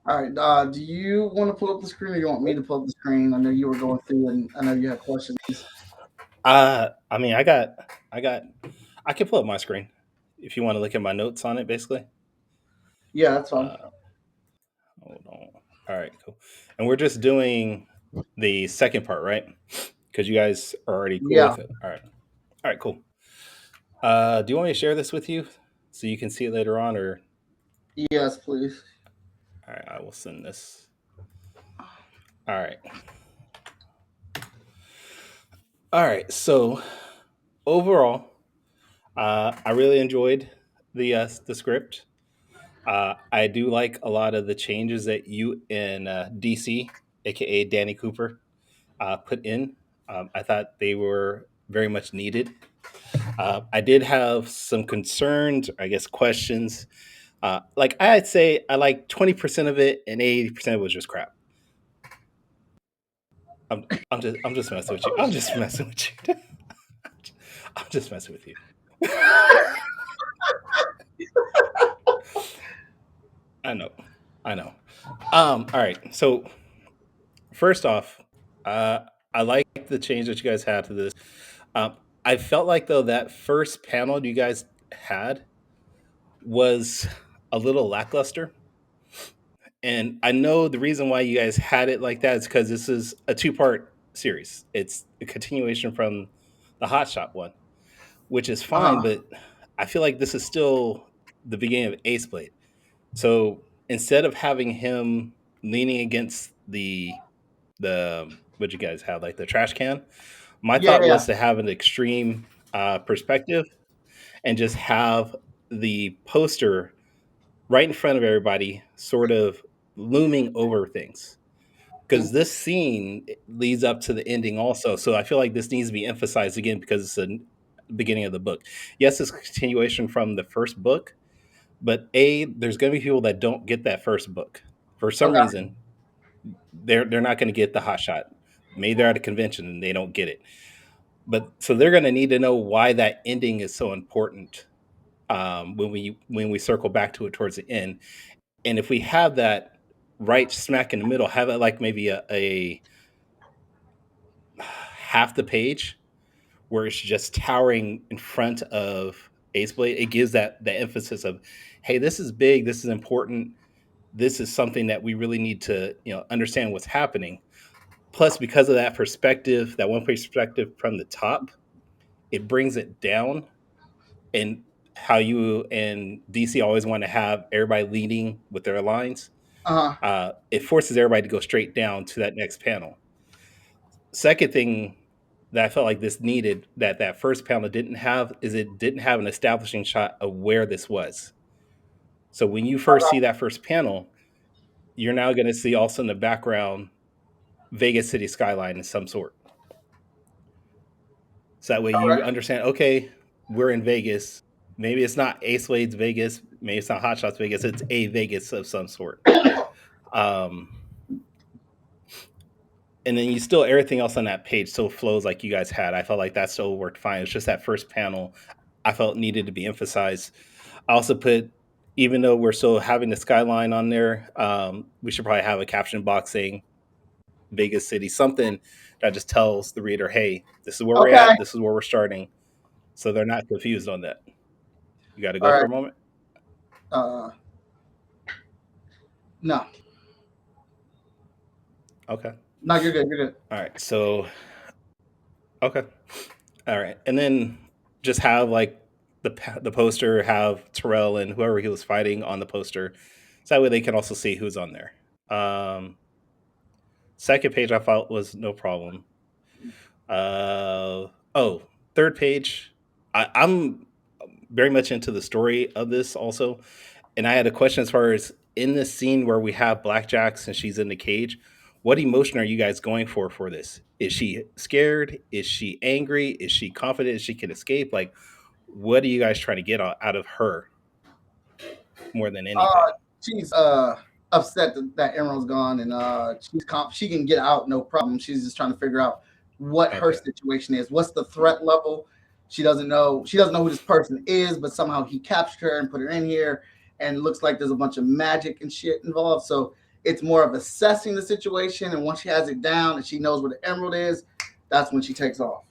All right. Do you want to pull up the screen, or you want me to pull up the screen? I know you were going through, and I know you had questions. I mean, I can pull up my screen if you want to look at my notes on it, basically. Yeah, that's fine. Uh, Hold on. All right, cool. And we're just doing the second part, right? Because you guys are already cool Yeah. with it. All right, cool. Do you want me to share this with you so you can see it later on, or Yes, please. all right, I will send this. All right, all right. So overall, I really enjoyed the script. I do like a lot of the changes that you and DC, aka Danny Cooper, put in. I thought they were very much needed. I did have some concerns, I guess, questions. Like I'd say, I like 20% of it, and 80% was just crap. I'm just messing with you. I'm just messing with you. I'm just messing with you. I know, I know. All right. So first off, uh, I like the change that you guys had to this. I felt like though that first panel you guys had was a little lackluster. And I know the reason why you guys had it like that is because this is a two-part series. It's a continuation from the Hot Shot one, which is fine, Uh huh. but I feel like this is still the beginning of Ace Blade. So instead of having him leaning against the what you guys have, like the trash can, my Yeah, thought yeah. was to have an extreme perspective and just have the poster right in front of everybody, sort of looming over things. Because this scene leads up to the ending also. So I feel like this needs to be emphasized again because it's the beginning of the book. Yes, it's a continuation from the first book, but there's going to be people that don't get that first book for some Okay. reason. They're not going to get the hot shot. Maybe they're at a convention and they don't get it, but so they're going to need to know why that ending is so important when we circle back to it towards the end. And if we have that right smack in the middle, have it like maybe a half the page where it's just towering in front of Ace Blade, it gives that emphasis of, hey, this is big, this is important, this is something that we really need to understand what's happening. Plus, because of that perspective, that one perspective from the top, it brings it down. And how you and DC always want to have everybody leading with their lines, Uh huh. it forces everybody to go straight down to that next panel. Second thing that I felt like this needed that first panel didn't have is it didn't have an establishing shot of where this was. So when you first see that first panel, you're now going to see also in the background Vegas city skyline of some sort. So that way you understand, okay, we're in Vegas. Maybe it's not Ace Wade's Vegas, maybe it's not Hot Shots Vegas, it's a Vegas of some sort. Um, and then you still everything else on that page still flows like you guys had. I felt like that still worked fine. It's just that first panel I felt needed to be emphasized. I also put, even though we're still having the skyline on there, we should probably have a caption box saying Vegas City, something that just tells the reader, hey, this is where we're Okay. at, this is where we're starting, so they're not confused on that. You got to All go for right. a moment. Uh, no, Okay. no, you're good. You're good. All right. So okay. All right, and then just have like the poster have Terrell and whoever he was fighting on the poster, so that way they can also see who's on there. Um, Second page I thought was no problem. Oh, third page. I'm very much into the story of this also, and I had a question as far as in this scene where we have Blackjacks and she's in the cage. What emotion are you guys going for this? Is she scared? Is she angry? Is she confident she can escape? Like, what are you guys trying to get out of her more than Uh, anything? she's upset that Emerald's gone, and she can get out no problem. She's just trying to figure out what her Okay. situation is. What's the threat level? She doesn't know. She doesn't know who this person is, but somehow he captured her and put her in here, and it looks like there's a bunch of magic and shit involved. So It's more of assessing the situation, and once she has it down and she knows where the emerald is, that's when she takes off.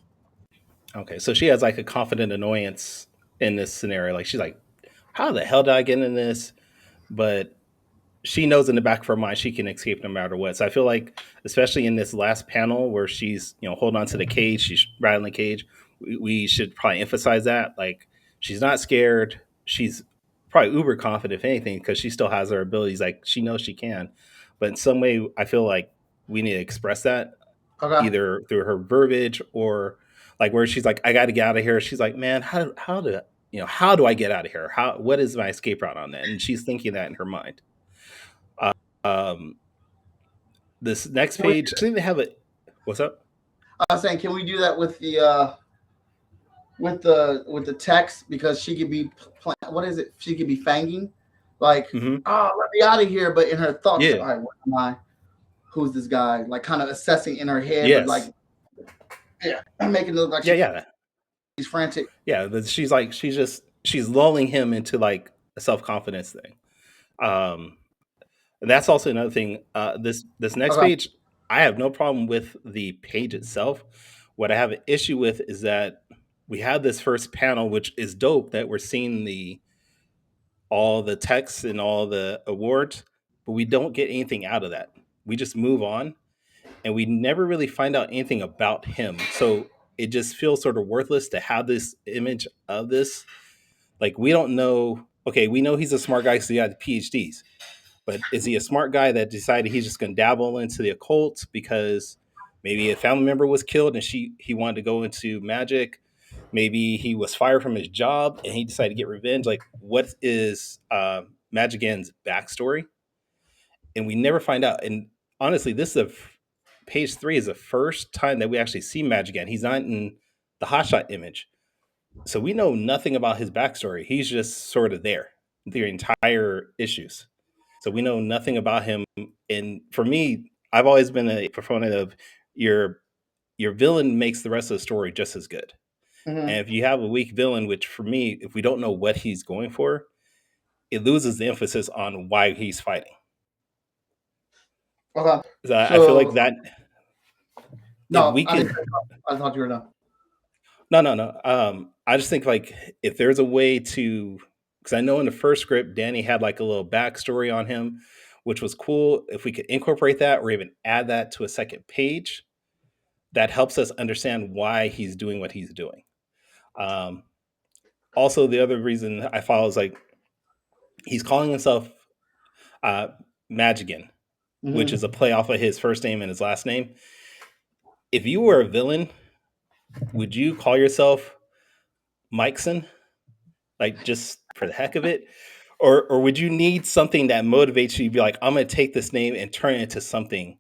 Okay, so she has like a confident annoyance in this scenario. Like she's like, "How the hell did I get in this?" But she knows in the back of her mind she can escape no matter what. So I feel like, especially in this last panel where she's holding on to the cage, she's rattling the cage. We should probably emphasize that. Like she's not scared. She's probably uber confident, if anything, because she still has her abilities. Like she knows she can, but in some way, I feel like we need to express that Okay. either through her verbiage or like where she's like, "I got to get out of here." She's like, "Man, how do I get out of here? What is my escape route on that?" And she's thinking that in her mind. Um, this next Can we, page, I think they have it. What's up? I was saying, can we do that with the text, because she could be what is it? She could be fanging, like, Hmm. oh, let me out of here, but in her thoughts, all Yeah. right, what am I? Who's this guy? Like kind of assessing in her head, but like, Yes. yeah, making it look like Yeah. Yeah. she's frantic. Yeah. But she's like, she's lulling him into like a self confidence thing. Um, and that's also another thing. This next Okay. page, I have no problem with the page itself. What I have an issue with is that we have this first panel, which is dope that we're seeing the all the texts and all the awards, but we don't get anything out of that. We just move on and we never really find out anything about him. So it just feels sort of worthless to have this image of this. Like we don't know. Okay, we know he's a smart guy because he had PhDs, but is he a smart guy that decided he's just going to dabble into the occult because maybe a family member was killed and he wanted to go into magic? Maybe he was fired from his job and he decided to get revenge. Like, what is Magigan's backstory? And we never find out. And honestly, page 3 is the first time that we actually see Magigan. He's not in the hotshot image, so we know nothing about his backstory. He's just sort of there the entire issues. So we know nothing about him. And for me, I've always been a proponent of your your villain makes the rest of the story just as good. Mm-hmm. And if you have a weak villain, which for me, if we don't know what he's going for, it loses the emphasis on why he's fighting. Okay. So I feel like So that if no, we could I thought you were done. no. I just think like if there's a way to, because I know in the first script, Danny had like a little backstory on him, which was cool. If we could incorporate that or even add that to a second page, that helps us understand why he's doing what he's doing. Um, Also, the other reason I follow is like he's calling himself uh, Magigan, which Mm-hmm. is a play off of his first name and his last name. If you were a villain, would you call yourself Mikeson? Like just for the heck of it? Or would you need something that motivates you to be like, I'm gonna take this name and turn it into something,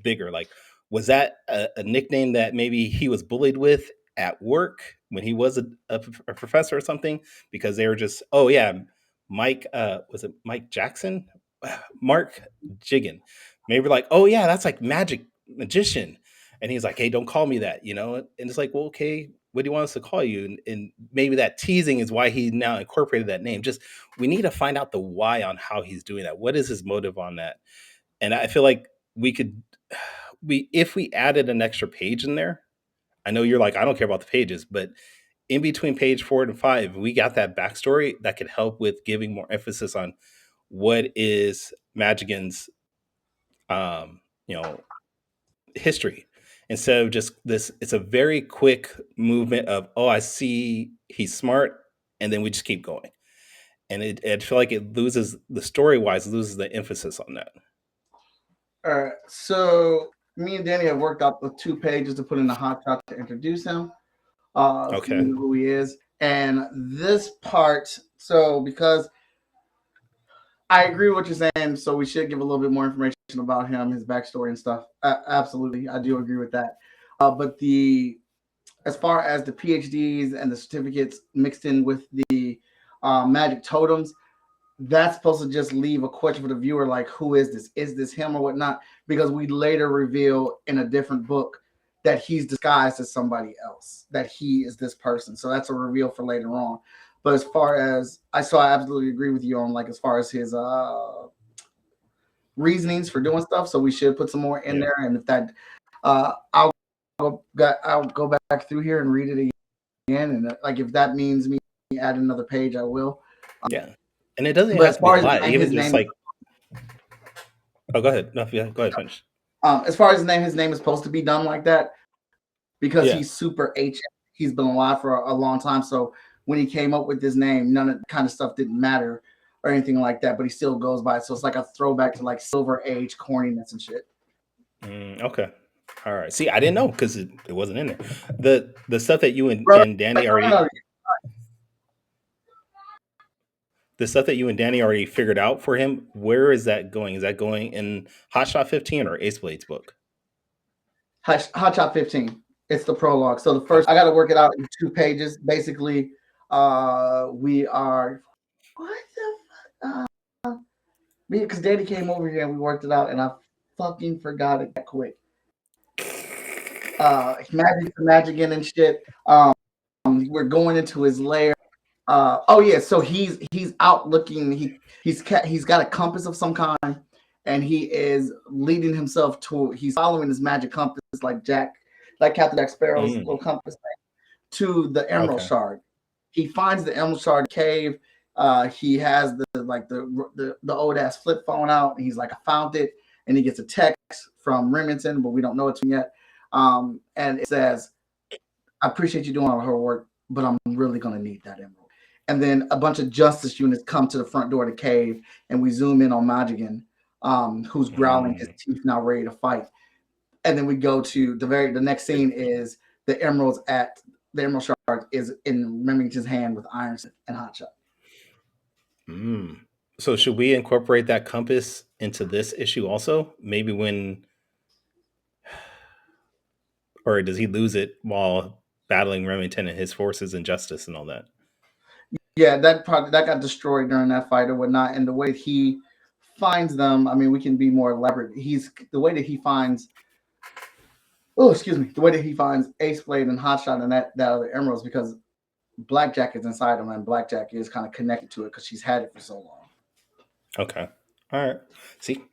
bigger? Like, was that a nickname that maybe he was bullied with at work when he was a professor or something? Because they were just, oh yeah, Mike, was it Mike Jackson? Mark Jiggin. Maybe like, oh yeah, that's like magic magician. And he's like, hey, don't call me that, And it's like, well, okay, what do you want us to call you? And maybe that teasing is why he now incorporated that name. Just we need to find out the why on how he's doing that. What is his motive on that? And I feel like we could we if we added an extra page in there, I know you're like, I don't care about the pages, but in between page 4 and 5, we got that backstory that could help with giving more emphasis on what is Magigan's um, history instead of just this. It's a very quick movement of, oh, I see he's smart, and then we just keep going, and I feel like it loses the story wise, loses the emphasis on that. All right. So me and Danny have worked out the 2 pages to put in the hot shot to introduce him, so you Okay. know who he is. And this part, so because I agree with what you're saying, so we should give a little bit more information about him, his backstory and stuff. Absolutely, I do agree with that. But as far as the PhDs and the certificates mixed in with the magic totems, that's supposed to just leave a question for the viewer, like, who is this? Is this him or whatnot? Because we later reveal in a different book that he's disguised as somebody else, that he is this person. So that's a reveal for later on. But as far as I absolutely agree with you on, like, as far as reasonings for doing stuff. So we should put some more in Yeah. there. And if that, I'll go back through here and read it again. And like if that means me add another page, I will. Yeah. And it doesn't But have as to be a far as his lot. name, Even his just name, like, oh, go ahead. No, yeah, go ahead, finish. as far as his name is supposed to be done like that because Yeah. he's super ancient. He's been alive for a long time. So when he came up with his name, none of the kind of stuff didn't matter or anything like that. But he still goes by it. So it's like a throwback to like Silver Age corniness and shit. Okay. All right. See, I didn't know because it wasn't in there. The stuff that you Bro, and Danny already the stuff that you and Danny already figured out for him, where is that going? Is that going in Hot Shot 15 or Ace Blade's book? Hot Shot 15. It's the prologue. So the Hot first, I got to work it out in 2 pages. Basically, we are what the fuck? Because Danny came over here and we worked it out, and I fucking forgot it that quick. Magic and shit. We're going into his lair. Oh yeah, so he's out looking. He's got a compass of some kind, and he is leading himself to. He's following his magic compass like Captain Jack Sparrow's little compass thing, to the Emerald Okay. Shard. He finds the Emerald Shard cave. He has the old ass flip phone out, and he's like, I found it. And he gets a text from Remington, but we don't know it's him yet. And it says, I appreciate you doing all her work, but I'm really gonna need that emerald. And then a bunch of justice units come to the front door of the cave, and we zoom in on Majigan, who's growling his teeth now, ready to fight. And then we go to the next scene is the emerald shard is in Remington's hand with Ironson and Hotshot. So should we incorporate that compass into this issue also? Maybe or does he lose it while battling Remington and his forces and justice and all that? Yeah, that got destroyed during that fight or whatnot. And the way he finds them, I mean, we can be more elaborate. The way that he finds. Oh, excuse me. The way that he finds Ace Blade and Hotshot and that other emeralds because Blackjack is inside him, and Blackjack is kind of connected to it because she's had it for so long. Okay. All right. See,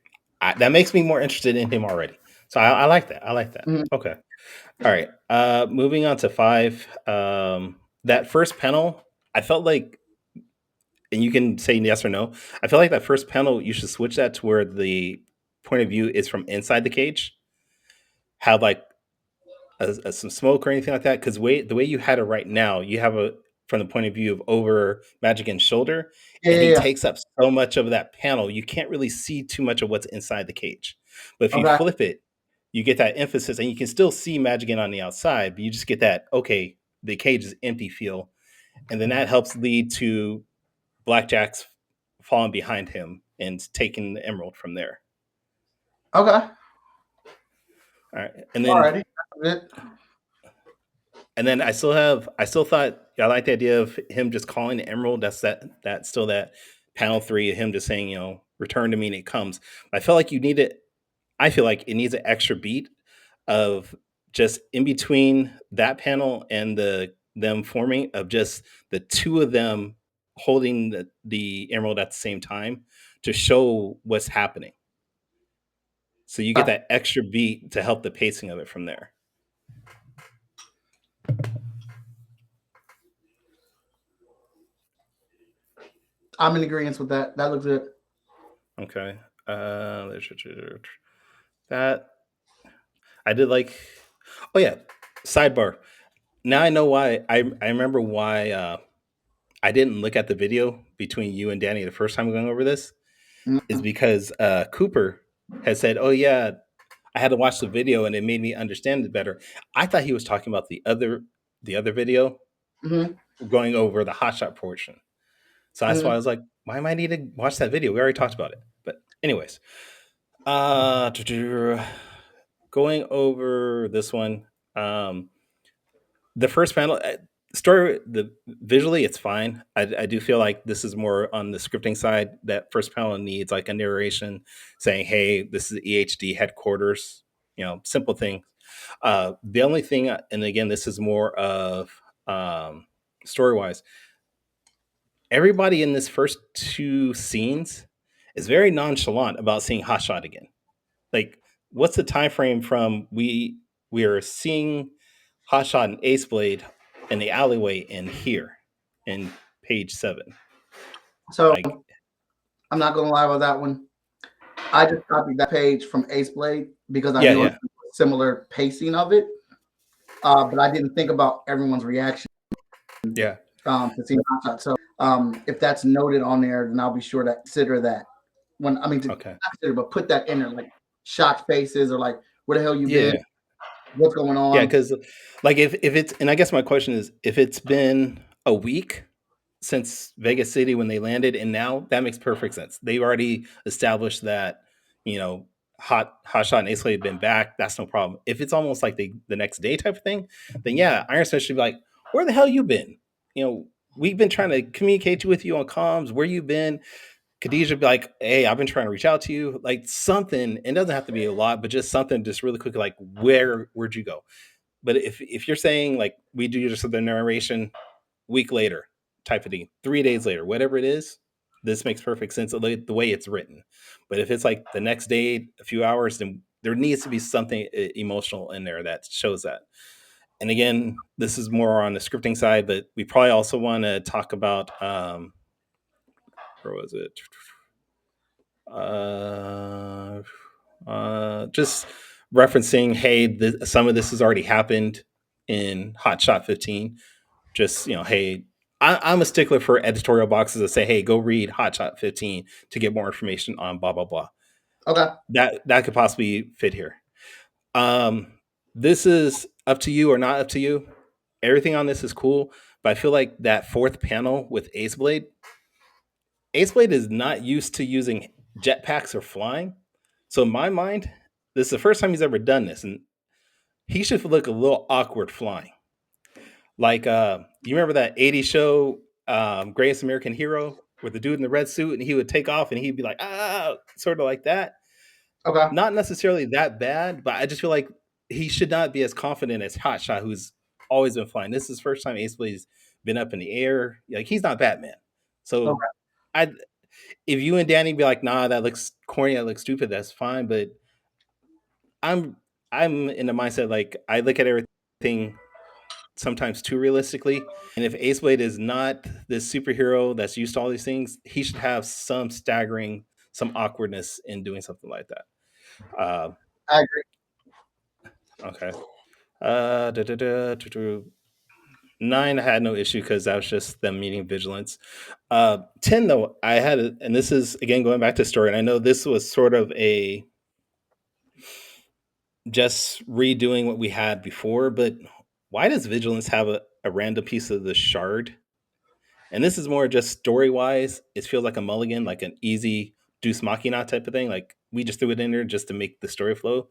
that makes me more interested in him already. So I like that. I like that. Mhm. Okay. All right. Moving on to 5. That first panel, I felt like, and you can say yes or no. I feel like that first panel, you should switch that to where the point of view is from inside the cage. Have like some smoke or anything like that. Because the way you had it right now, you have a from the point of view of over Majigan's shoulder, and he Yeah. takes up so much of that panel, you can't really see too much of what's inside the cage. But if you Okay. flip it, you get that emphasis, and you can still see Majigan on the outside, but you just get that, okay, the cage is empty feel. And then that helps lead to Blackjack's falling behind him and taking the emerald from there. Okay. All right. And then Alrighty. And then I thought I like the idea of him just calling the emerald. That's still that panel 3 of him just saying, return to me and it comes. I feel like I feel like it needs an extra beat of just in between that panel and them forming of just the two of them holding the emerald at the same time to show what's happening. So you get that extra beat to help the pacing of it from there. I'm in agreement with that. That looks good. Okay. That I did like. Oh yeah. Sidebar. Now I know why. I remember why I didn't look at the video between you and Danny the first time going over this. Is because Cooper has said, "Oh yeah, I had to watch the video and it made me understand it better." I thought he was talking about the other video going over the hotshot portion. So that's why I was like, why am I need to watch that video? We already talked about it. But anyways, going over this one, the first panel visually it's fine. I do feel like this is more on the scripting side. That first panel needs like a narration saying, "Hey, this is EHD headquarters." Simple thing. The only thing, and again, this is more of story wise. Everybody in this first 2 scenes is very nonchalant about seeing Hotshot again. Like, what's the time frame from we are seeing Hotshot and Ace Blade in the alleyway in here in page 7? So Like, I'm not gonna lie about that one. I just copied that page from Ace Blade because I yeah, knew yeah, a similar pacing of it. But I didn't think about everyone's reaction yeah. to seeing Hotshot. So if that's noted on there, then I'll be sure to consider that. When I mean to not Okay. consider, but put that in there, like shocked faces or like, where the hell you been? Yeah. What's going Yeah, on? because like if it's, and I guess my question is, if it's been a week since Vegas City when they landed, and now that makes perfect sense. They've already established that, you know, Hotshot and Ace Blade have been back. That's no problem. If it's almost like the next day type of thing, then yeah, Iron Fist should be like, where the hell you been? You know, we've been trying to communicate with you on comms. Where you been? Khadijah be like, hey, I've been trying to reach out to you. Like something. It doesn't have to be a lot, but just something, just really quick. Like, where'd you go? But if you're saying like we do just the narration week later type of thing, 3 days later, whatever it is, this makes perfect sense the way it's written. But if it's like the next day, a few hours, then there needs to be something emotional in there that shows that. And again, this is more on the scripting side, but we probably also want to talk about where was it? Just referencing, hey, some of this has already happened in Hot Shot 15. Just, you know, hey, I'm a stickler for editorial boxes that say, hey, go read Hot Shot 15 to get more information on blah blah blah. Okay. That could possibly fit here. Um, this is up to you or not up to you. Everything on this is cool, but I feel like that fourth panel with Ace Blade is not used to using jetpacks or flying. So in my mind, this is the first time he's ever done this, and he should look a little awkward flying. Like you remember that 80s show, Greatest American Hero, with the dude in the red suit, and he would take off and he'd be like, ah, sort of like that. Okay. Not necessarily that bad, but I just feel like he should not be as confident as Hotshot, who's always been flying. This is the first time Ace Blade's been up in the air. Like, he's not Batman. So Okay. I if you and Danny be like, nah, that looks corny, that looks stupid, that's fine. But I'm I'm in the mindset like I look at everything sometimes too realistically. And if Ace Blade is not this superhero that's used to all these things, he should have some staggering, some awkwardness in doing something like that. Uh, I agree. okay. Da, da, da, 9, I had no issue because that was just them meeting vigilance. 10 though, I had, and this is again going back to story, and I know this was sort of a just redoing what we had before, but why does vigilance have a random piece of the shard? And this is more just story wise. It feels like a mulligan, like an easy Deuce Machina type of thing. Like we just threw it in there just to make the story flow.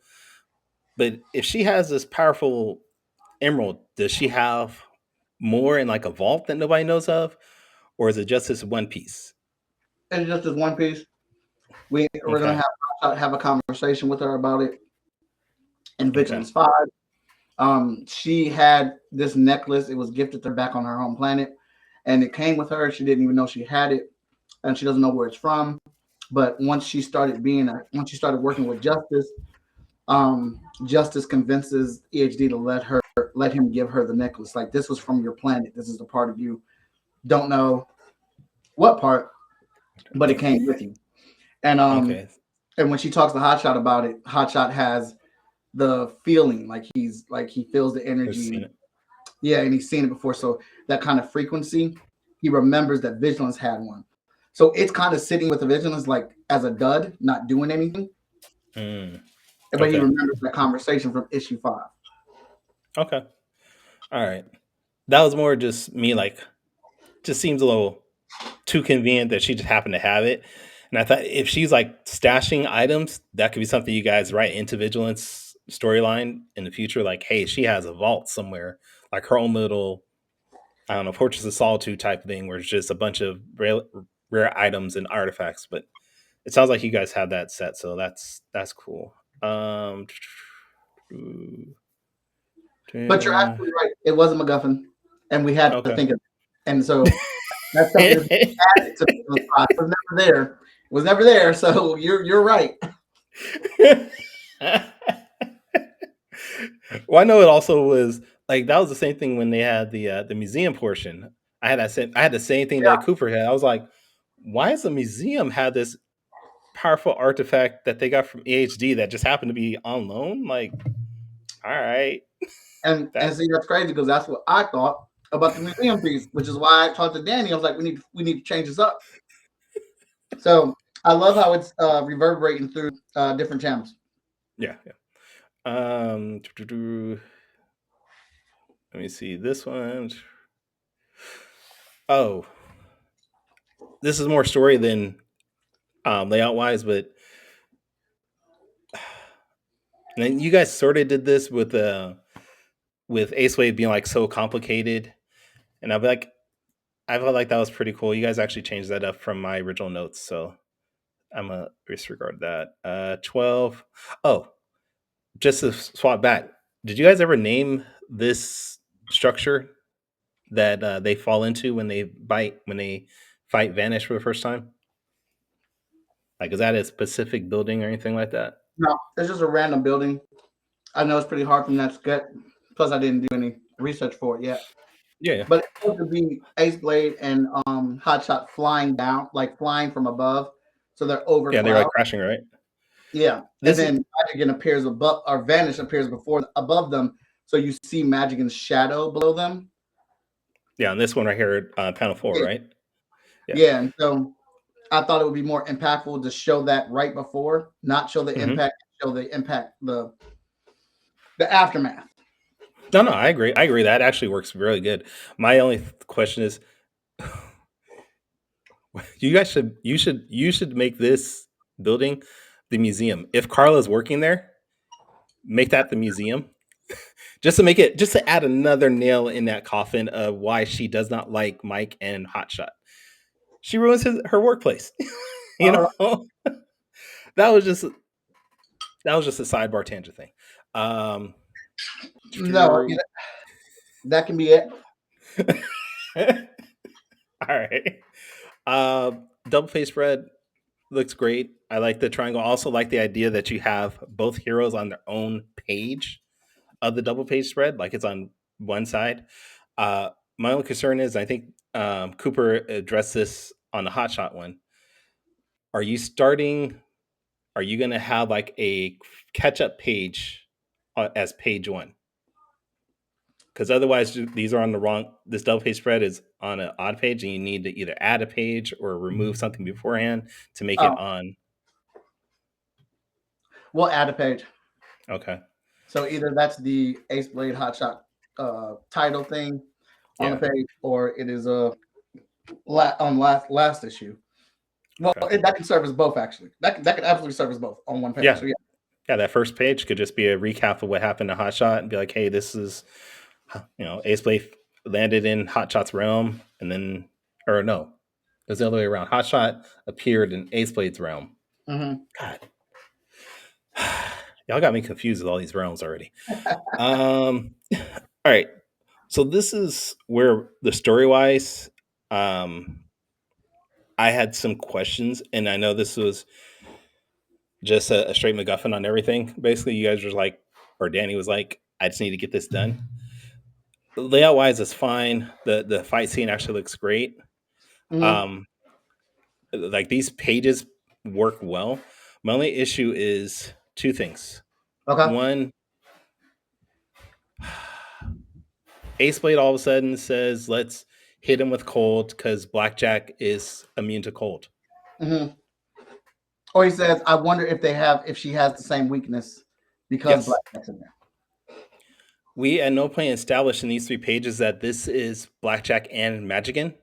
But if she has this powerful emerald, does she have more in like a vault that nobody knows of, or is it just this one piece? It's just this one piece. We're Okay. gonna have a conversation with her about it in Okay. Vigilance 5. She had this necklace. It was gifted to her back on her home planet, and it came with her. She didn't even know she had it, and she doesn't know where it's from. But once she started working with Justice, Justice convinces EHD to let him give her the necklace. Like, this was from your planet. This is the part of you. Don't know what part, but it came with you. And Okay. and when she talks to Hotshot about it, Hotshot has the feeling like he feels the I've seen energy. it. Yeah, and he's seen it before. So that kind of frequency, he remembers that Vigilance had one. So it's kind of sitting with the Vigilance like as a dud, not doing anything. But he Okay. remembers that conversation from issue 5. Okay. All right. That was more just me, like, just seems a little too convenient that she just happened to have it. And I thought if she's like stashing items, that could be something you guys write into Vigilance storyline in the future. Like, hey, she has a vault somewhere, like her own little, I don't know, Fortress of Solitude type thing, where it's just a bunch of rare items and artifacts. But it sounds like you guys have that set, so that's cool. But you're absolutely right. It was a MacGuffin, and we had to Okay. think of it. And so that's something that added to Vigilance 5. It was never there. Was never there, so you're right. Well, I know it also was like that was the same thing when they had the museum portion. I had the same thing that Cooper had. I was like, why does the museum have this powerful artifact that they got from AHD that just happened to be on loan? Like, all right, And that see, that's crazy because that's what I thought about the museum piece, which is why I talked to Danny. I was like, we need to change this up. So I love how it's reverberating through different channels. yeah, yeah. Let me see this one. Oh, this is more story than layout wise, but and you guys sort of did this with Ace Wave being like so complicated, and I felt like that was pretty cool. You guys actually changed that up from my original notes, so I'm gonna disregard that. 12. Oh, just to swap back, did you guys ever name this structure that they fall into when they fight Vanish for the first time? Like, is that a specific building or anything like that? No, it's just a random building. I know it's pretty hard from that to get. Plus, I didn't do any research for it yet. Yeah, yeah, But it's supposed to be Ace Blade and Hotshot flying down, like flying from above, so they're over yeah. They're like clouds. crashing, right? Yeah, and This is then Magigan appears above, or Vanish appears before above them, so you see Magigan's shadow below them. yeah. On this one right here, panel 4, Yeah, right? Yeah. yeah, and so I thought it would be more impactful to show that right before, not show the Hmm. impact, show the impact, the aftermath. No, no, I agree. I agree. That actually works really good. My only question is, you should make this building the museum. If Carla's working there, make that the museum. Just to add another nail in that coffin of why she does not like Mike and Hotshot. She ruins her workplace. you All right. know, that was just that was just a sidebar tangent thing. Um, No, that can be it. all right. Double face spread looks great. I like the triangle. I also like the idea that you have both heroes on their own page of the double page spread, like it's on one side. Uh, my only concern is, I think Cooper addressed this on the Hotshot one. Are you starting? Are you going to have like a catch up page as page one? Because otherwise, these are on the wrong. This double page spread is on an odd page, and you need to either add a page or remove something beforehand to make it Oh, on. we'll add a page. Okay. So either that's the Ace Blade Hotshot title thing on the Yeah. page, or it is a on last issue. Well, Okay. that can serve as both actually. That could absolutely serve as both on one page. Yeah. So yeah. Yeah, that first page could just be a recap of what happened to Hotshot and be like, hey, this is, Ace Blade landed in Hotshot's realm, and then, or no, it was the other way around. Hotshot appeared in Ace Blade's realm. Mm-hmm. God, y'all got me confused with all these realms already. All right, so this is where the story wise, I had some questions, and I know this was just a straight MacGuffin on everything. Basically, you guys were like, or Danny was like, I just need to get this done. Layout wise, it's fine. The fight scene actually looks great. Mm-hmm. Um, like these pages work well. My only issue is two things. Okay. One, Ace Blade all of a sudden says, "Let's hit him with cold because Blackjack is immune to cold." Mm-hmm. Or he says, I wonder if she has the same weakness because Yes, Blackjack's in there. we at no point established in these 3 pages that this is Blackjack and Magigan.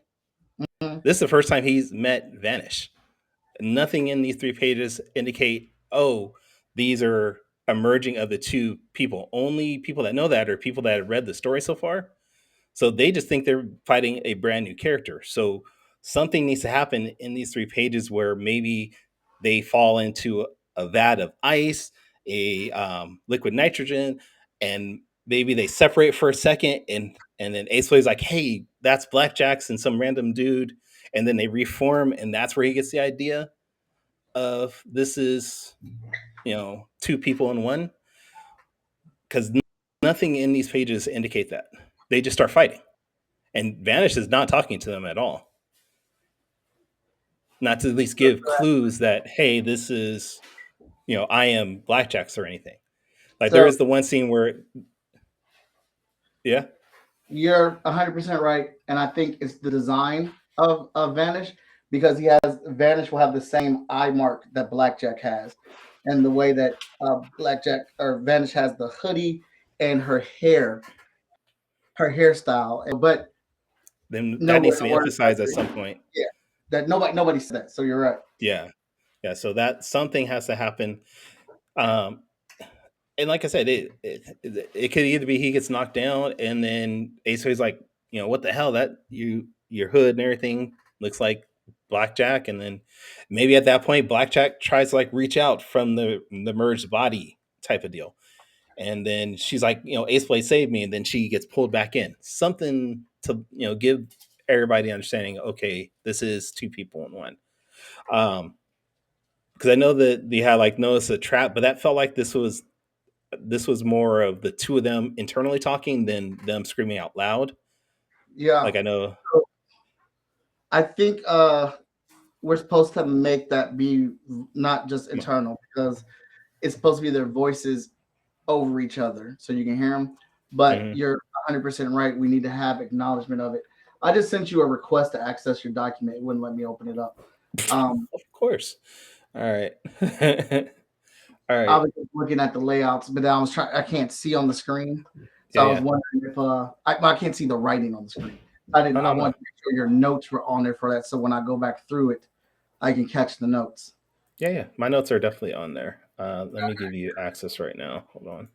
Mm-hmm. This is the first time he's met Vanish. Nothing in these 3 pages indicate, oh, these are emerging of the two people. Only people that know that are people that have read the story so far. So they just think they're fighting a brand new character. So something needs to happen in these 3 pages where maybe they fall into a vat of ice, a liquid nitrogen, and maybe they separate for a second, and then Ace Blade's like, "Hey, that's Blackjack's and some random dude," and then they reform, and that's where he gets the idea. of this is, two people in one, because nothing in these pages indicate that. They just start fighting, and Vanish is not talking to them at all. Not to at least give clues that, hey, this is, I am Blackjack's or anything. Like there So is the one scene where, yeah, you're 100% right, and I think it's the design of Vanish, because he has Vanish will have the same eye mark that Blackjack has, and the way that Blackjack or Vanish has the hoodie and her hairstyle, but then that nowhere needs to in the be word emphasized at some point. yeah, that nobody said that. So you're right. Yeah, yeah. So that something has to happen. Um, and like I said, it could either be he gets knocked down, and then Ace's like, what the hell? That your hood and everything looks like Blackjack, and then maybe at that point Blackjack tries to like reach out from the merged body type of deal, and then she's like, Ace Blade saved me, and then she gets pulled back in. Something to give everybody the understanding. Okay, this is two people in one. Because I know that they had like noticed a trap, but that felt like this was more of the two of them internally talking than them screaming out loud. Yeah, Like I know, so I think we're supposed to make that be not just internal, because it's supposed to be their voices over each other so you can hear them. But mhm. you're 100% right. We need to have acknowledgement of it. I just sent you a request to access your document. It wouldn't let me open it up. Of course. All right, all I right, was just looking at the layouts, but I was trying. I can't see on the screen, so yeah, I was yeah. wondering if I can't see the writing on the screen. I didn't. Oh I no, no, wanted to make sure your notes were on there for that, so when I go back through it, I can catch the notes. yeah, yeah. My notes are definitely on there. Let me give you access right now. Hold on.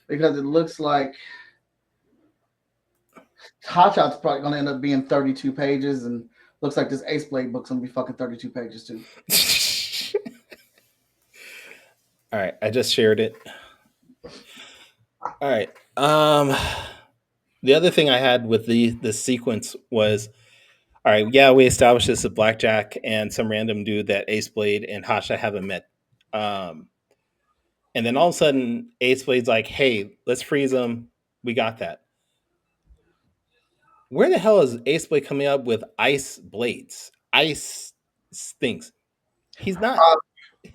Because it looks like Hot Shot's probably going to end up being 32 pages, and looks like this Ace Blade book's going to be fucking 32 pages too. All right, I just shared it. All right. The other thing I had with the sequence was, all right, yeah, we established this with Blackjack and some random dude that Ace Blade and Hasha haven't met. Um, and then all of a sudden, Ace Blade's like, hey, let's freeze him. We got that. Where the hell is Ace Blade coming up with ice blades? Ice things. He's not. Uh,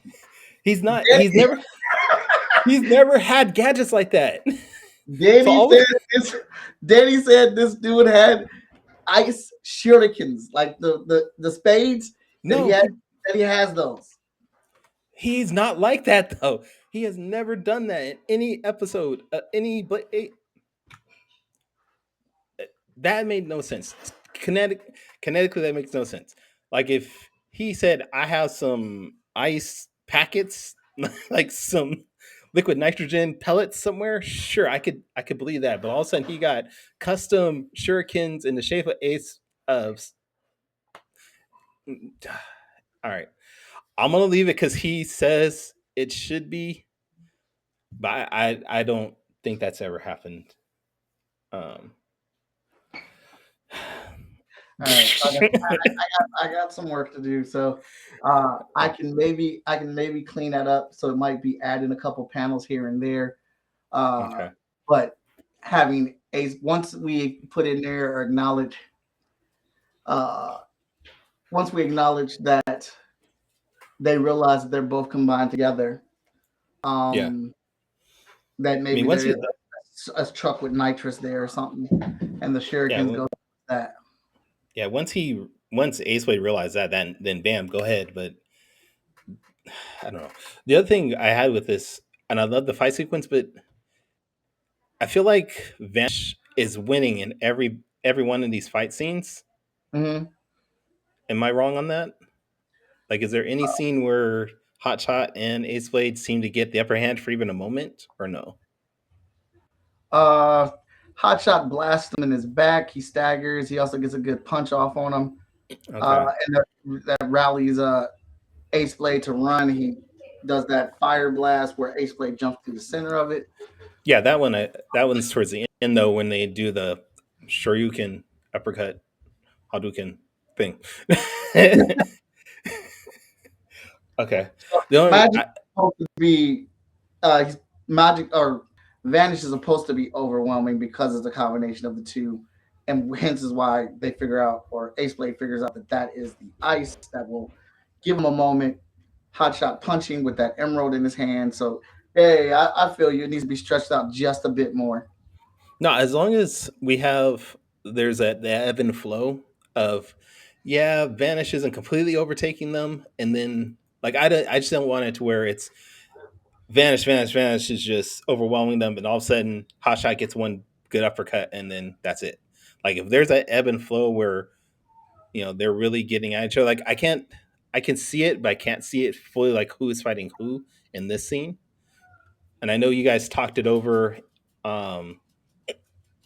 He's not. Danny, He's never had gadgets like that. So Danny all said this. Danny said this dude had ice shurikens, like the spades that he no, had. That he has those. he's not like that though. He has never done that in any episode. That made no sense. Kinetically, that makes no sense. Like if he said, "I have some ice packets, like some liquid nitrogen pellets somewhere," sure, I could believe that. But all of a sudden, he got custom shurikens in the shape of ace of. All right, I'm gonna leave it because he says it should be, but I don't think that's ever happened. Um, All right, I got some work to do, so I can maybe clean that up. So it might be adding a couple panels here and there, uh, okay. but having a once we put in there or acknowledge uh, once we acknowledge that they realize that they're both combined together, Yeah. um, that I mean, maybe once there is you, a truck with nitrous there or something, and the yeah, shurikens go with that. yeah. Once Ace Blade realized that, then bam, go ahead. But I don't know. The other thing I had with this, and I love the fight sequence, but I feel like Vanish is winning in every one of these fight scenes. Hmm. Am I wrong on that? Like, is there any scene where Hotshot and Ace Blade seem to get the upper hand for even a moment, or no? Uh, Hotshot blasts him in his back. He staggers. He also gets a good punch off on him. Okay. And that rallies Ace Blade to run. He does that fire blast where Ace Blade jumps through the center of it. Yeah, that one's towards the end though when they do the Shoryuken uppercut Hadouken thing. Okay. So The only Magic is supposed to be Magic or Vanish is supposed to be overwhelming because it's a combination of the two, and hence is why they figure out, or Ace Blade figures out that that is the ice that will give him a moment. Hotshot punching with that emerald in his hand. So hey, I feel you. It needs to be stretched out just a bit more. no, as long as we have there's the ebb and flow of yeah, Vanish isn't completely overtaking them, and then like I just don't want it to where it's Vanish is just overwhelming them, and all of a sudden Hotshot gets one good uppercut, and then that's it. Like if there's that ebb and flow where they're really getting at each other, like I can see it, but I can't see it fully, like who is fighting who in this scene. And I know you guys talked it over um,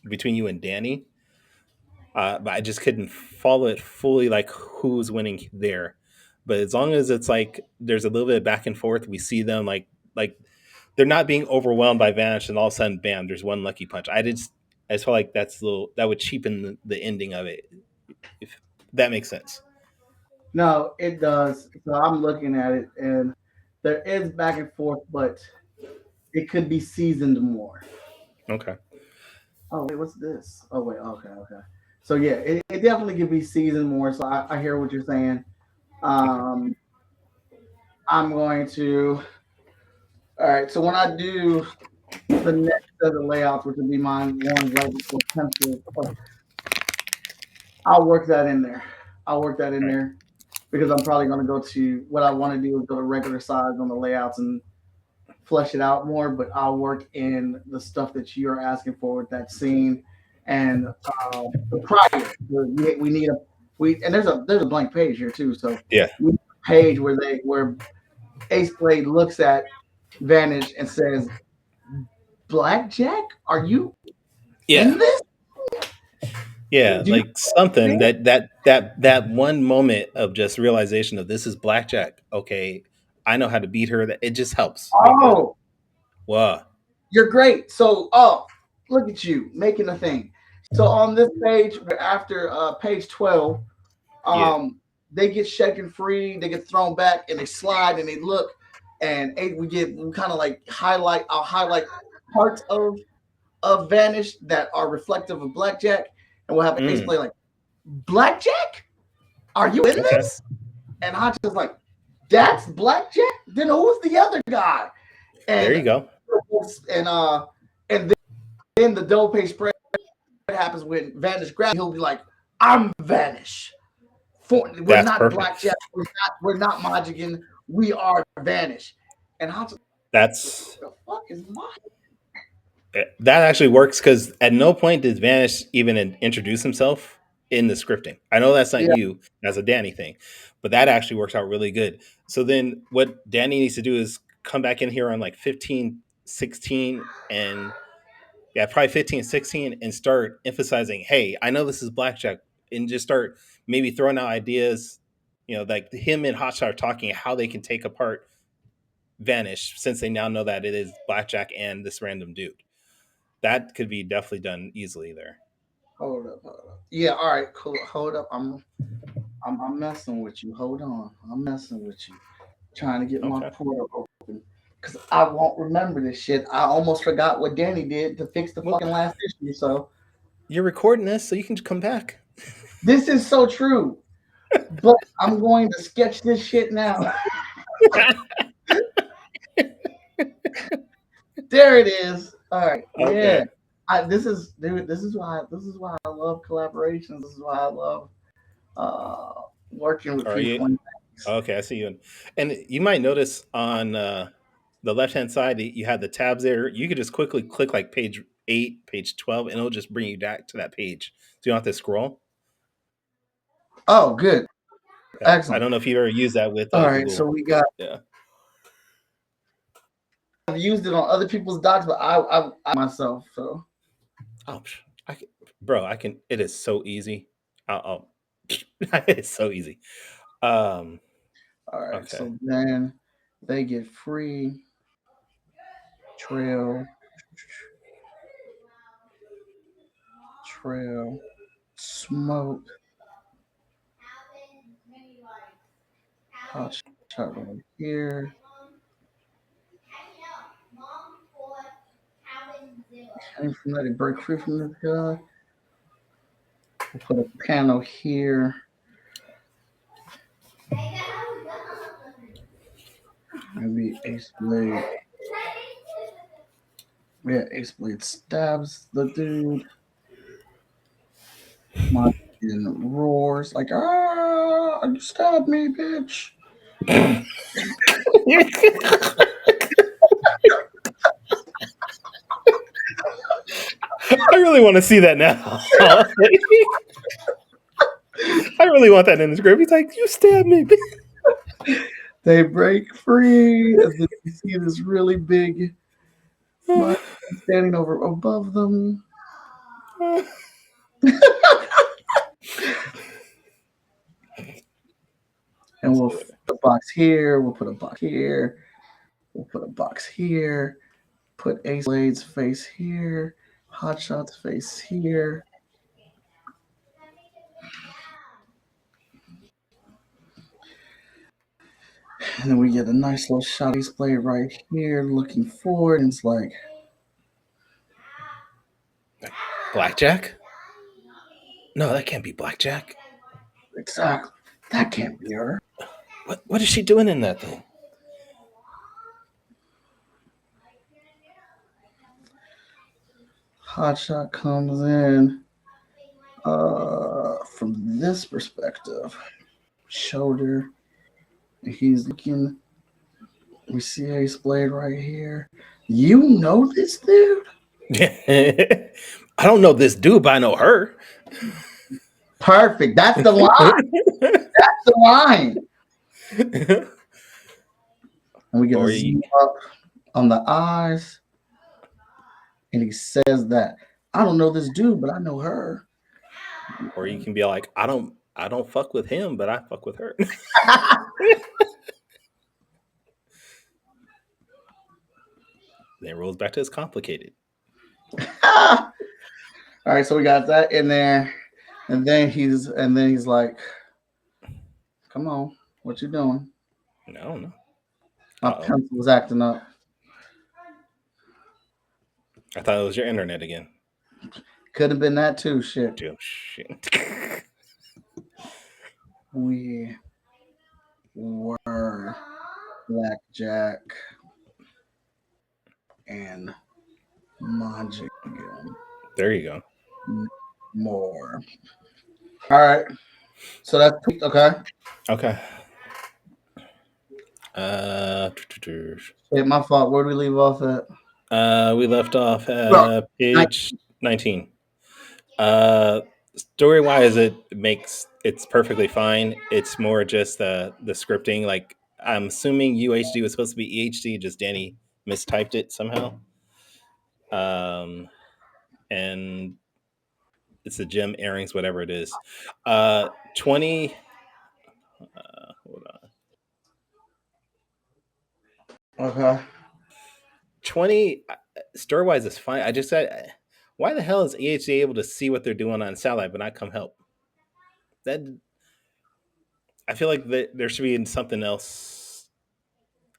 between you and Danny, but I just couldn't follow it fully, like who's winning there. But as long as it's like there's a little bit of back and forth, we see them like they're not being overwhelmed by Vanish, and all of a sudden, bam, there's one lucky punch. I just feel like that's a little that would cheapen the ending of it, if that makes sense. No, it does. So I'm looking at it, and there is back and forth, but it could be seasoned more. Okay. Oh wait, what's this? Oh wait, okay, okay. So yeah, it definitely could be seasoned more. So I hear what you're saying. Okay. Um, I'm going to. All right. So when I do the next set of layouts, which would be mine one right before pencil, I'll work that in there. I'll work that in All right. there because I'm probably going to go to what I want to do is go to regular size on the layouts and flesh it out more. But I'll work in the stuff that you're asking for with that scene and the prior. We need a we and there's a blank page here too. So Yeah. we need a page where Ace Blade looks at Vanish and says, "Blackjack, are you Yeah. in this? Yeah, Do you like something that one moment of just realization of this is blackjack. Okay, I know how to beat her. That it just helps because Oh, wow. you're great. So, oh, look at you making a thing. So on this page, after page 12, Yeah. they get shaken free, they get thrown back, and they slide and they look, and we kind of like I'll highlight parts of Vanish that are reflective of Blackjack, and we'll have Ace Mm, play like Blackjack. Are you in okay. this? And Hotch is like, that's Blackjack. Then who's the other guy? There And you go. and uh and then the double page spread happens when Vanish grabs. He'll be like, "I'm Vanish. We're That's not perfect. Blackjack. We're not Majigan. We are Vanish." And Hotch, That's the fuck is my? that actually works because at no point did Vanish even introduce himself in the scripting. I know that's not Yeah. you, that's a Danny thing, but that actually works out really good. So then what Danny needs to do is come back in here on like 15, 16, and yeah, probably 15, 16, and start emphasizing, hey, I know this is blackjack, and just start maybe throwing out ideas, like him and Hotshot are talking how they can take apart Vanish since they now know that it is blackjack and this random dude. That could be definitely done easily there. Hold up, hold up. Yeah, all right, cool. Hold up. I'm messing with you. Hold on. I'm messing with you. Trying to get my Okay. portal open. Because I won't remember this shit. I almost forgot what Danny did to fix the Well, fucking last issue. So you're recording this, so you can come back. this is so true. But I'm going to sketch this shit now. There it is. All right. Yeah. Okay. This is dude, this is why I love collaborations. This is why I love working with Are you people and things. okay? I see you. And you might notice on the left hand side, you have the tabs there. You could just quickly click like page 8, page 12, and it'll just bring you back to that page. So you don't have to scroll. Oh, good. Yeah. I Excellent. don't know if you ever use that with All right. So Google. we got Yeah. I've used it on other people's docs, but I myself. So Oh, I can, bro, I can. It is so easy. I'll it's so easy. Um. all right. Okay. So then they get free trail, trail, smoke, hot shot over here. Can't even let it break free from this guy. We'll put a panel here. Maybe Ace Blade. Yeah, Ace Blade stabs the dude. Martin roars like, "Ah, you stabbed me, bitch!" I really want to see that now. I really want that in the script. He's like, "You stabbed me." They break free, and then you see this really big monster standing over above them. And we'll put a box here. We'll put a box here. We'll put a box here. Put Ace Blade's face here. Hotshot's face here. And then we get a nice little shot of Ace Blade right here, looking forward. And it's like, Blackjack? No, that can't be Blackjack. exactly. That can't be her. What is she doing in that thing? Hotshot comes in from this perspective. Shoulder. And he's looking. We see Ace Blade right here. You know this dude? I don't know this dude, but I know her. Perfect. That's the line. That's the line. And we get a zoom up on the eyes. And he says that, I don't know this dude, but I know her. Or you can be like, I don't fuck with him, but I fuck with her. Then it rolls back to it's complicated. All right, so we got that in there. And then he's like, come on, what you doing? No. My pencil was acting up. I thought it was your internet again. Could have been that too. Shit. Oh, shit. We were Blackjack and Magic again. There you go. More. All right. So that's okay. Okay. My fault. Where did we leave off at? We left off at page 19. Story wise, it's perfectly fine. It's more just the scripting. Like, I'm assuming UHD was supposed to be EHD, just Danny mistyped it somehow. And it's the gem earrings, whatever it is. 20. Hold on. Okay. 20. Story wise is fine. I just said, why the hell is EHD able to see what they're doing on satellite but not come help? That, I feel like there should be something else.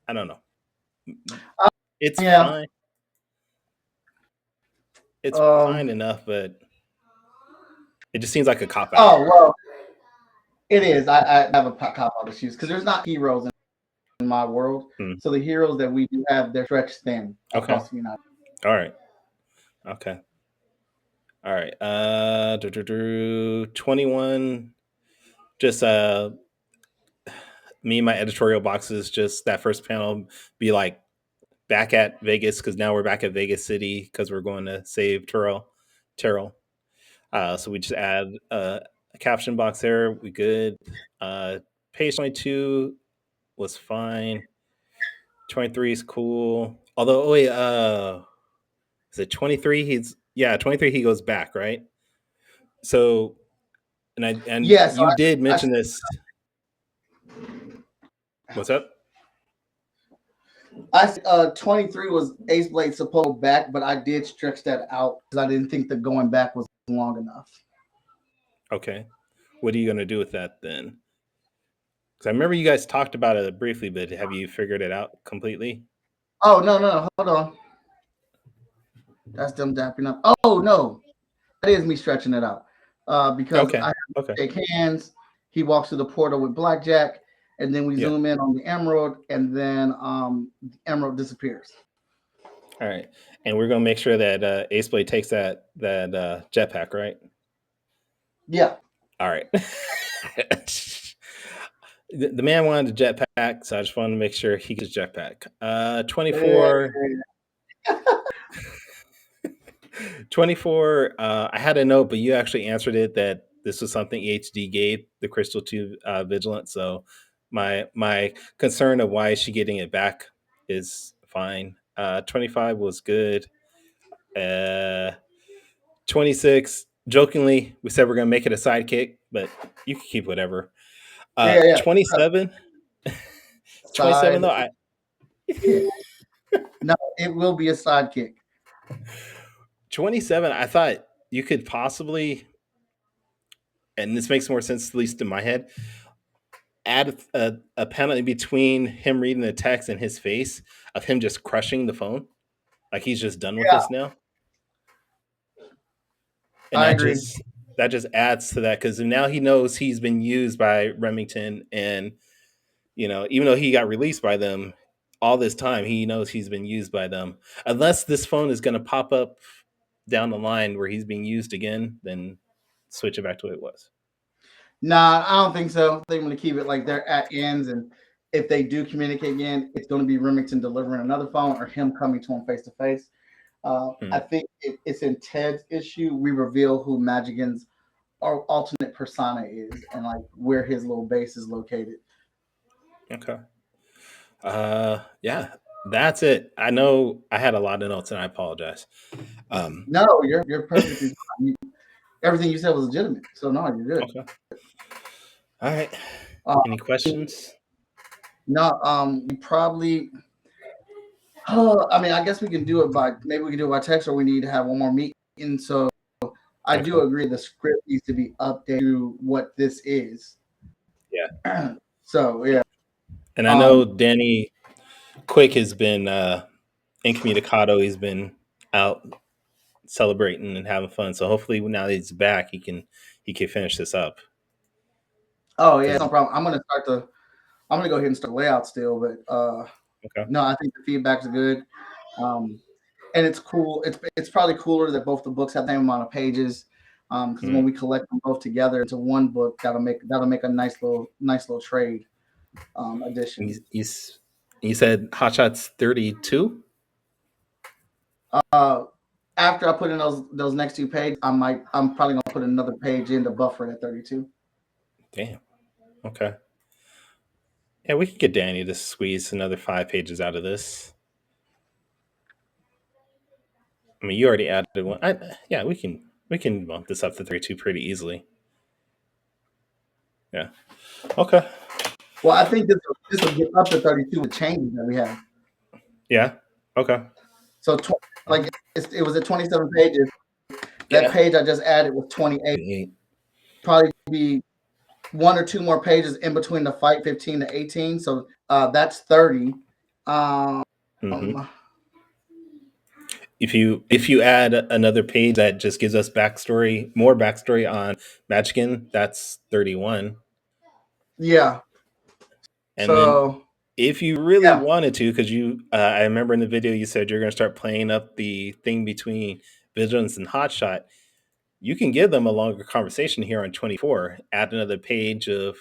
I don't know. It's fine. It's fine enough, but it just seems like a cop out. Oh well, it is. I have a cop out issues because there's not heroes in my world. So the heroes that we do have, they're stretched thin. Okay. All right. Okay. All right. 21. Just me and my editorial boxes. Just that first panel be like back at Vegas because now we're back at Vegas City because we're going to save Terrell. So we just add a caption box there. We good. Page 22 was fine. 23 is cool. Although, is it 23? 23. He goes back, right? So, and yes, you did mention this. What's up? 23 was Ace Blade supposed to go back, but I did stretch that out because I didn't think the going back was long enough. Okay. What are you going to do with that then? Because I remember you guys talked about it briefly, but have you figured it out completely? Oh no, hold on. That's them dapping up. Oh no, that is me stretching it out. Because Okay. I Okay. shake hands. He walks through the portal with Blackjack, and then we Yeah. zoom in on the emerald, and then the emerald disappears. All right. And we're gonna make sure that Ace Blade takes that jetpack, right? Yeah. All right. The man wanted a jetpack, so I just wanted to make sure he gets a jetpack. 24. 24. I had a note, but you actually answered it that this was something EHD gave the Crystal to Vigilant. So my concern of why is she getting it back is fine. 25 was good. 26, jokingly, we said we're gonna make it a sidekick, but you can keep whatever. Yeah. 27. 27 though, Side kick. No, it will be a sidekick. 27, I thought you could possibly, and this makes more sense, at least in my head, add a panel in between him reading the text and his face of him just crushing the phone. Like he's just done with Yeah, this now. And I agree. that just adds to that because now he knows he's been used by Remington, and even though he got released by them, all this time he knows he's been used by them. Unless this phone is going to pop up down the line where he's being used again, then switch it back to what it was. Nah, I don't think so. They're going to keep it like they're at ends, and if they do communicate again, it's going to be Remington delivering another phone or him coming to him face to face. I think it's in Ted's issue. We reveal who Magigan's alternate persona is and like where his little base is located. Okay. Yeah, that's it. I know I had a lot of notes and I apologize. No, you're perfectly fine. Everything you said was legitimate. So no, you're good. Okay. All right. Any questions? No, we probably. I mean, I guess we can do it by text, or we need to have one more meeting. So I do agree the script needs to be updated to what this is. Yeah. So yeah. And I know Danny Quick has been incommunicado. He's been out celebrating and having fun. So hopefully now that he's back, he can finish this up. Oh yeah, no problem. I'm gonna go ahead and start layout still, but Okay. no, I think the feedback's good. And it's cool. It's probably cooler that both the books have the same amount of pages. Because when we collect them both together into one book, that'll make a nice little trade edition. You said Hot Shots 32? After I put in those next two pages, I'm probably gonna put another page in to buffer it at 32. Damn. Okay. Yeah, we could get Danny to squeeze another 5 pages out of this. I mean, you already added one. Yeah, we can bump this up to 32 pretty easily. Yeah. Okay. Well, I think this will get up to 32 with changes that we have. Yeah. Okay. So it was at 27 pages. That page I just added was 28. Probably be one or two more pages in between the fight 15 to 18. So that's 30. If you add another page that just gives us more backstory on Magigan, that's 31. Yeah. And then if you really wanted to, because I remember in the video you said you're going to start playing up the thing between Vigilance and Hotshot, you can give them a longer conversation here on 24. Add another page of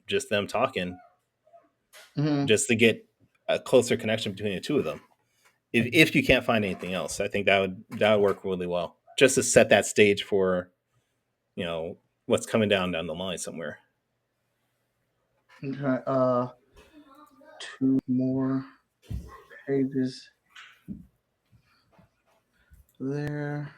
just them talking, just to get a closer connection between the two of them. If you can't find anything else, I think that would work really well, just to set that stage for what's coming down the line somewhere. Okay. 2 more pages there.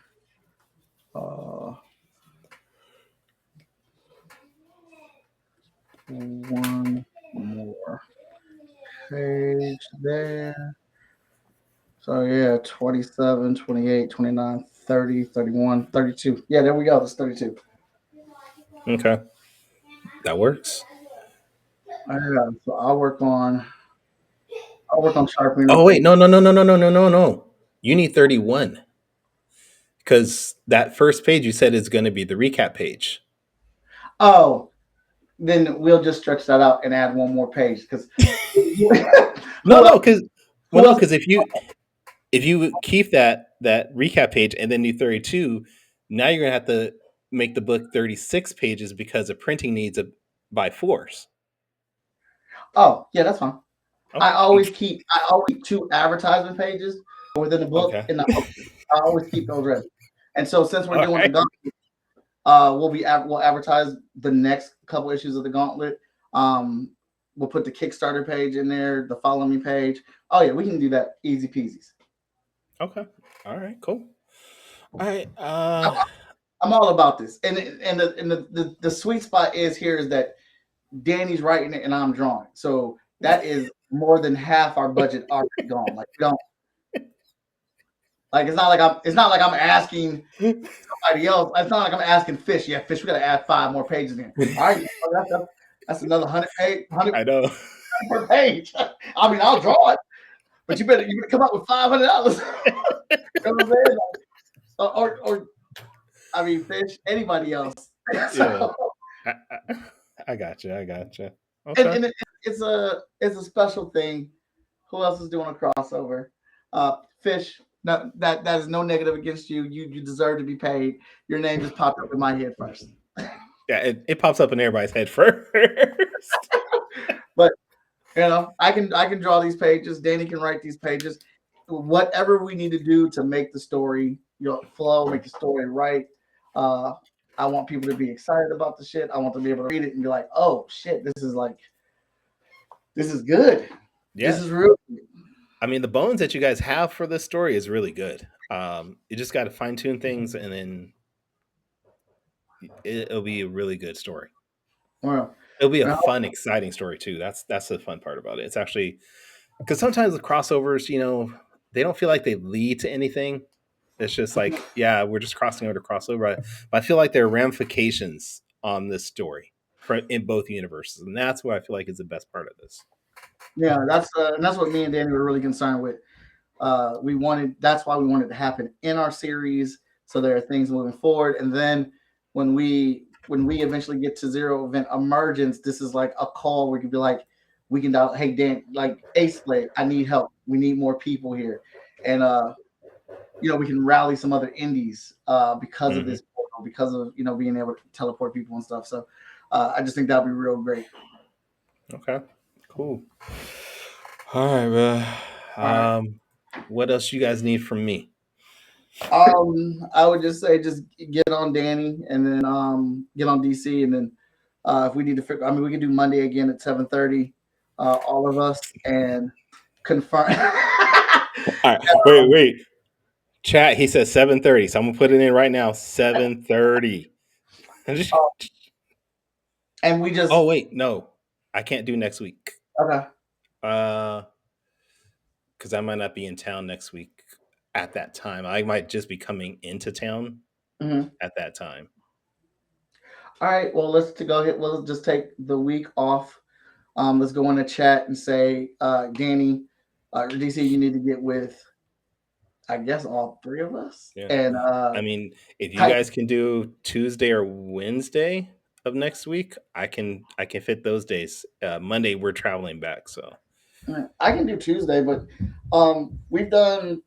One more page there. So yeah, 27, 28, 29, 30, 31, 32. Yeah, there we go. That's 32. Okay. That works. So I'll work on sharpening Oh up wait, no. You need 31 because that first page you said is going to be the recap page. Oh, then we'll just stretch that out and add one more page because No, who else? no, because Who else? if you keep that recap page and then do 32, now you're gonna have to make the book 36 pages because of printing needs by force. Oh, yeah, that's fine. Okay. I always keep two advertisement pages within the book Okay. in the I always keep those ready. And so since we're All doing the right. gauntlet, we'll advertise the next couple issues of the gauntlet. Um, we'll put the Kickstarter page in there, the follow me page. Oh yeah, we can do that easy peasies. Okay. All right. Cool. All right. I'm all about this. And the sweet spot is that Danny's writing it and I'm drawing. So that is more than half our budget already gone. Like we don't like it's not like I'm asking somebody else. It's not like I'm asking Fish. Yeah, Fish, we gotta add 5 more pages in. All right, that's another 100 I know. per page. I mean, I'll draw it, but you better come up with $500. You know what I'm saying? Or I mean, Fish, anybody else. Yeah. So, I got you. I got you. and Okay. and it's a special thing. Who else is doing a crossover? Fish. No, that is no negative against you. You deserve to be paid. Your name just popped up in my head first. Yeah, it pops up in everybody's head first. But I can draw these pages. Danny can write these pages. Whatever we need to do to make the story flow, make the story right. Uh, I want people to be excited about the shit. I want them to be able to read it and be like, "Oh shit, this is good. This Yeah. is real." I mean, the bones that you guys have for this story is really good. You just got to fine tune things, and then it'll be a really good story. Well, It'll be a well, fun, exciting story too. That's the fun part about it. It's actually because sometimes the crossovers, they don't feel like they lead to anything. It's just like, yeah, we're just crossing over to crossover. But I feel like there are ramifications on this story in both universes, and that's what I feel like is the best part of this. yeah, that's what me and Danny were really concerned with. That's why we wanted to happen in our series, so there are things moving forward. And then when we eventually get to Zero Event Emergence, this is like a call where you could be like, we can dial, hey Dan, like Ace Blade, I need help. We need more people here, and we can rally some other indies because of Hmm. this portal, because of being able to teleport people and stuff. So I just think that'd be real great. Okay, cool. All right, bro. All right. What else you guys need from me? I would just say just get on Danny and then get on DC and then if we need to figure, I mean, we can do Monday again at 7:30, all of us and confirm. All right, wait. Chat. He says 7:30, so I'm gonna put it in right now. 7:30. And we just Oh wait, no, I can't do next week. okay. Uh, because I might not be in town next week at that time. I might just be coming into town Mhm. at that time. All right. Well, let's to go ahead. We'll just take the week off. Let's go in the chat and say, Danny, DC, you need to get with, I guess, all three of us Yeah. and I mean, if you type. guys can do Tuesday or Wednesday of next week, I can fit those days. Monday we're traveling back, so I can do Tuesday, but we've done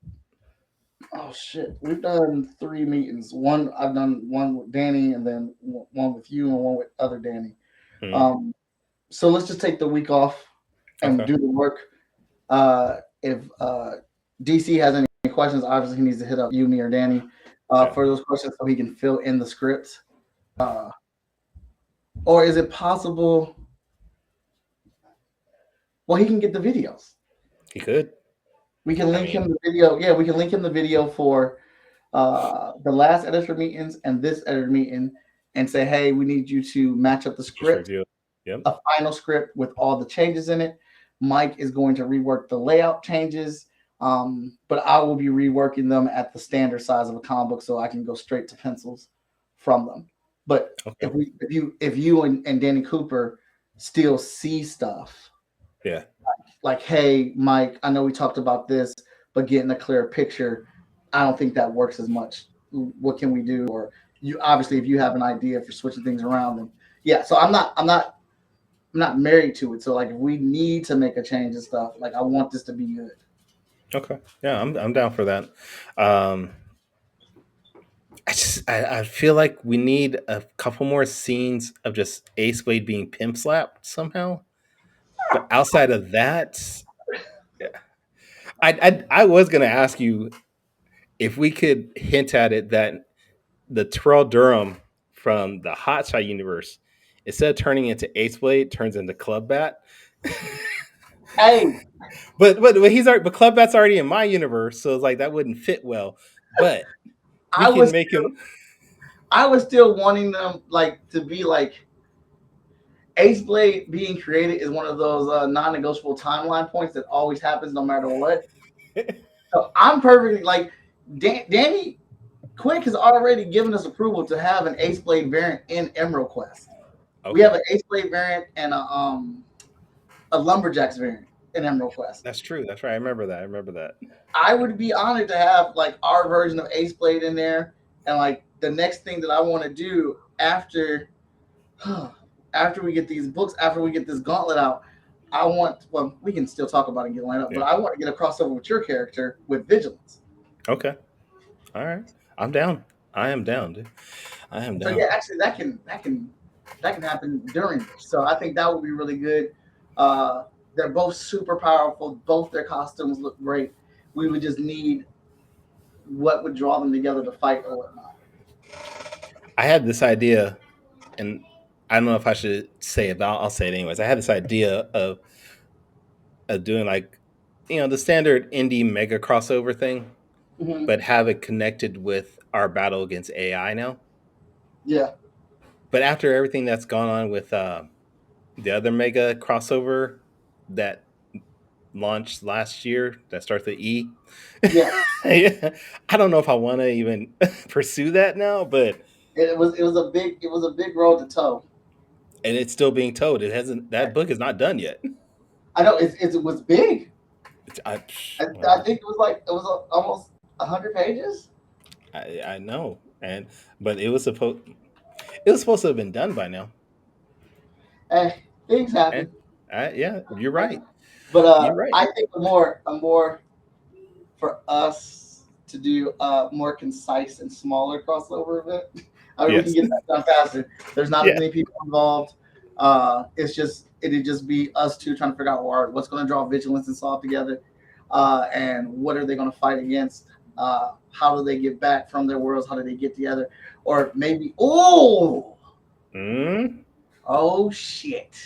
oh shit, we've done 3 meetings. I've done one with Danny, and then one with you, and one with other Danny. hmm. So let's just take the week off and Okay. do the work. If DC has any questions, obviously he needs to hit up you, me, or Danny Yeah. for those questions so he can fill in the script. Uh, or is it possible? Well, he can get the videos. He could. We can I link him mean, the video. Yeah, we can link him the video for the last editor meetings and this editor meeting and say, hey, we need you to match up the just script, review it. Yep. a final script with all the changes in it. Mike is going to rework the layout changes, but I will be reworking them at the standard size of a comic book so I can go straight to pencils from them. But Okay. if you and Danny Cooper still see stuff. Yeah. Like, hey, Mike, I know we talked about this, but getting a clearer picture, I don't think that works as much. What can we do? Or you obviously, if you have an idea for switching things around, then yeah. So I'm not married to it. So like, if we need to make a change and stuff, like I want this to be good. Okay. Yeah, I'm down for that. Um, I feel like we need a couple more scenes of just Ace Blade being pimp slapped somehow. But outside of that, yeah. I was gonna ask you if we could hint at it that the Terrell Durham from the Hotshot universe, instead of turning into Ace Blade, turns into Club Bat. Hey, But he's already, but Club Bat's already in my universe, so it's like that wouldn't fit well. But we I can was make him. I was still wanting them like to be like Ace Blade being created is one of those non-negotiable timeline points that always happens no matter what. So I'm perfectly like Danny Quick has already given us approval to have an Ace Blade variant in Emerald Quest. We have Okay, an Ace Blade variant and a Lumberjacks variant in Emerald Quest. that's true. That's right. I remember that. I remember that. I would be honored to have like our version of Ace Blade in there, and like the next thing that I want to do after we get these books, after we get this gauntlet out, I want. Well, we can still talk about it and get lined up, but Yeah. I want to get a crossover with your character with Vigilance. Okay. All right. I'm down. I am down, dude. I am So down. yeah, actually, that can happen during this. So I think that would be really good. Uh, they're both super powerful. Both their costumes look great. We would just need what would draw them together to fight or whatnot. I had this idea, and I don't know if I should say it, but I'll say it anyways. I had this idea of doing like, the standard indie mega crossover thing, Hmm. but have it connected with our battle against AI now. Yeah, But after everything that's gone on with the other mega crossover that launched last year that starts with E, yeah. I don't know if I want to even pursue that now, but It was a big road to toe. and it's still being told. It hasn't. That book is not done yet. I know it was big. It's, I think it was like it was almost 100 pages. I know, and but it was supposed to have been done by now. Things And happen. yeah, you're right. But You're right. I think a more for us to do a more concise and smaller crossover event. I mean, we can Yes. get that done faster. There's not as Yeah. many people involved. It'd just be us two trying to figure out what's going to draw Vigilance and Solve together, and what are they going to fight against. How do they get back from their worlds? How do they get together? Or maybe Mm, oh shit.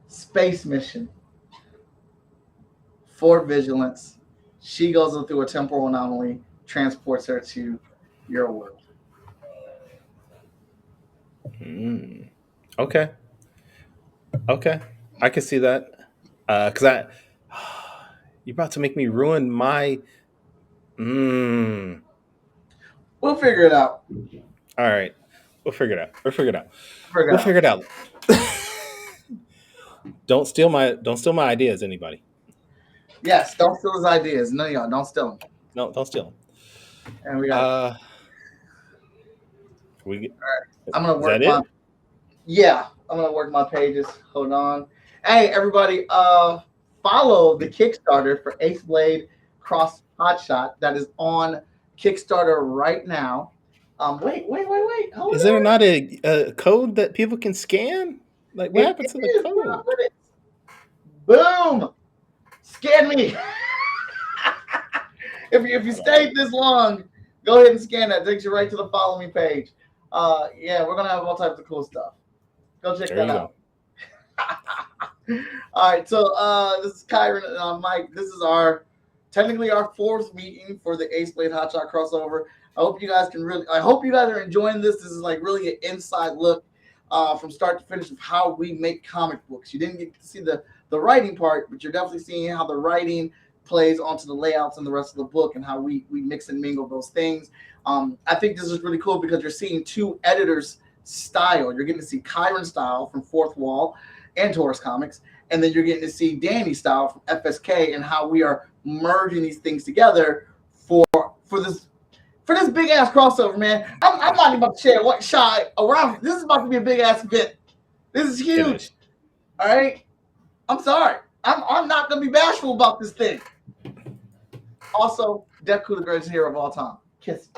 Space mission for Vigilance. She goes through a temporal anomaly, transports her to your world. mm. Okay. Okay. I can see that. Cause I, you're about to make me ruin my. Mm. We'll figure it out. All right. We'll figure it out. We'll figure it out. Figure it We'll out. figure it out. Don't steal my ideas, anybody. Yes, don't steal his ideas. None of y'all, don't steal them. No, don't steal And we them. got. We I'm gonna is work that my. it? Yeah, I'm gonna work my pages. Hold on. Hey, everybody. Follow the Kickstarter for Ace Blade Cross Hotshot that is on Kickstarter right now. Wait. Hold Is there on. not a code that people can scan? Like, what happened It to the is. Where I code? put it? Boom. Scan me. If you Hold on. stayed this long, go ahead and scan that. It takes you right to the follow me page. Yeah, we're gonna have all types of cool stuff. Go check There that you out. go. All right, so this is Kyron and Mike. This is our technically our fourth meeting for the Ace Blade Hotshot crossover. I hope you guys are enjoying this. This is like really an inside look from start to finish of how we make comic books. You didn't get to see the writing part, but you're definitely seeing how the writing plays onto the layouts and the rest of the book and how we mix and mingle those things. I think this is really cool because you're seeing two editors' style. You're getting to see Kyron's style from Fourth Wall and Taurus Comics, and then you're getting to see Danny's style from FSK and how we are merging these things together for this big ass crossover, man. I'm not even about to share what shot around. This is about to be a big ass event. This is huge. All right. I'm sorry. I'm not gonna be bashful about this thing. Also, Deku, the greatest hero of all time. Kiss.